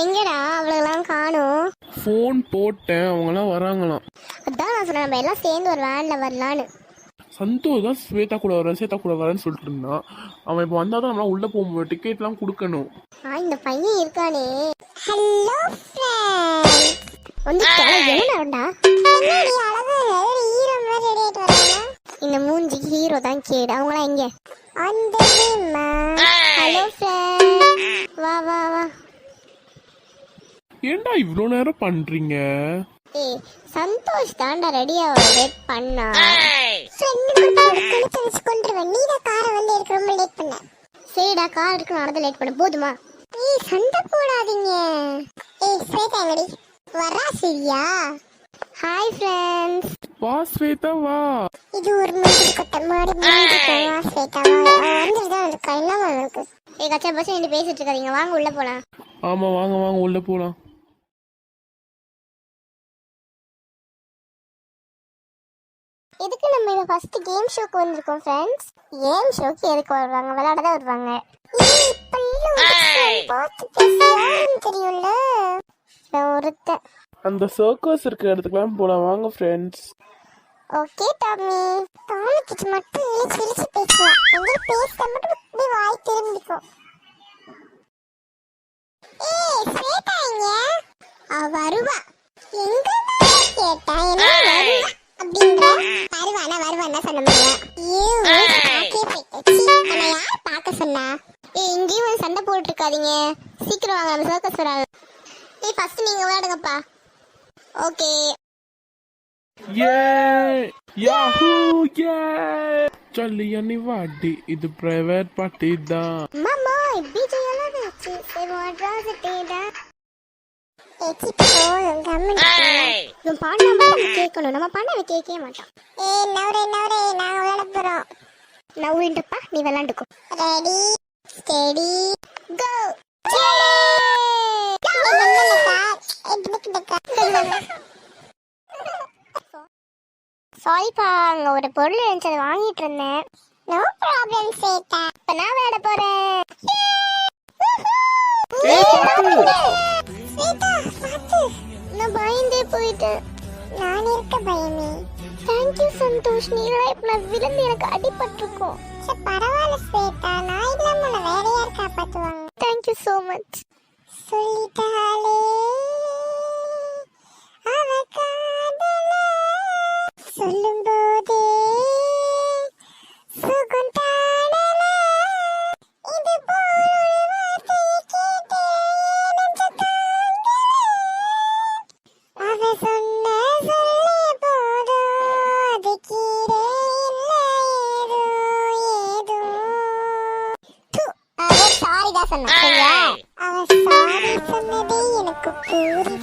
எங்கடா அவ்வளோலாம் காணும்? ஃபோன் போட்டேன், அவங்களாம் வராங்களாம். அதான் நான் சொன்னேன், நம்ம எல்லாம் சேர்ந்து ஒரு வேனில் வரலான்னு. சந்தோஷ் தான் ஸ்வேதா கூட வரேன்னு சொல்லிட்டு இருந்தான். அவன் இப்போ வந்தால் தான் நம்மளாம் உள்ளே போக முடியும். டிக்கெட்லாம் கொடுக்கணும். இந்த பையன் இருக்கானே. Hello friends. வந்து என்னடா இந்த மூஞ்சிக்கு ஹீரோ தான் கேடு. அவங்களாம் எங்க? ஹலோ ஃப்ரெண்ட்ஸ், வா வா வா. ஏன்டா இவ்வளோ நேரம் பண்றீங்க? ஏய் சந்தோஷ் தாண்டா ரெடியா வெயிட் பண்ணா. சரிடா, கார் இருக்கு, நான் லேட் பண்ண போதுமா? ஏய் சண்டை போடாதீங்க. ஏய் ஸ்வேதா எங்கடி வரா? சரியா? Hi friends. வா ஸ்வேதா வா. இது ஒரு மாதிரி கட்ட மாதிரி வா ஸ்வேதா வா. வந்துதான் இருக்கா என்ன இருக்கு? ஏய் கச்சா பச்சா என்ன பேசிட்டு இருக்காதீங்க, வாங்க உள்ள போலாம். ஆமா வாங்க வாங்க உள்ள போலாம். எதுக்கு நம்ம இத ஃபர்ஸ்ட் கேம் ஷோக்கு வந்திருக்கோம் ஃப்ரெண்ட்ஸ்? கேம் ஷோக்கு எதுக்கு வருவாங்க? விளையாட தான் வருவாங்க. தெரியும்ல ஒருத்த. அந்த சர்க்கஸ் இருக்க இடத்துக்குலாம் போலாம் வாங்க ஃப்ரெண்ட்ஸ். Okay Tommy. டாமிக்கு மட்டும் சிரிச்சு பேசலாம். எங்க பேச மட்டும் இப்படி வாய் திரும்பிக்கும். ஏய் ஸ்வேதா எங்க? வருவா. எங்க கேட்டா என்ன வருவா அப்படிங்கற? வருவானா சொன்ன மாதிரியா? நம்ம யார் பார்க்க சொன்னா? ஏய் இங்கேயும் வந்து சண்டை போட்டு இருக்காதீங்க, சீக்கிரம் வாங்க, நம்ம சர்க்கஸ் வராங்க. ஏய் ஃபர்ஸ்ட் நீங்க விளையாடுங்கப்பா. ஓகே. யே யாஹூ யே चलिए निवाडी இது பிரைவேட் பார்ட்டி தான். மாமா பிஜே எல்லாம் வெச்சு சேவட்ரா சிட்டேடா. ஏச்சி போங்க கமெண்ட் நம்ம பாடணும், கேட்கணும். நம்ம பாடவே கேட்கவே மாட்டோம். ஏய் நவரே நான் விளையாட போறோம். நவுண்டப்பா நீ விளையாண்டுக்கோ. ரெடி ஸ்டெடி கோ. சாரிப்பா, அங்க ஒரு பொருள் இருந்துச்சு, அதை வாங்கிட்டு இருந்தேன். No problem Shweta. இப்ப நான் விளையாட போறேன். ஸ்வேதா பாத்து, நான் பயந்தே போயிட்டேன். நான் இருக்க பயமே. தேங்க்யூ சந்தோஷ். நீங்களா இப்ப நான் விழுந்து எனக்கு அடிபட்டிருக்கோம். சரி பரவாயில்ல ஸ்வேதா, நான் இல்லாம உன்னை வேற யார் காப்பாத்துவாங்க? Thank you so much. சொல்லிட்டாலே அவ காதல சொல்லும் போதே சுகம் தாடல. இது போல் வார்த்தை கேட்டே நெஞ்ச தாங்கல. அவ சொன்ன சொல்லே போதும், அது கீழே இல்லை ஏதோ. அவ சாரி தான் சொன்னா. அவ சாரி சொன்னதே எனக்கு பூரி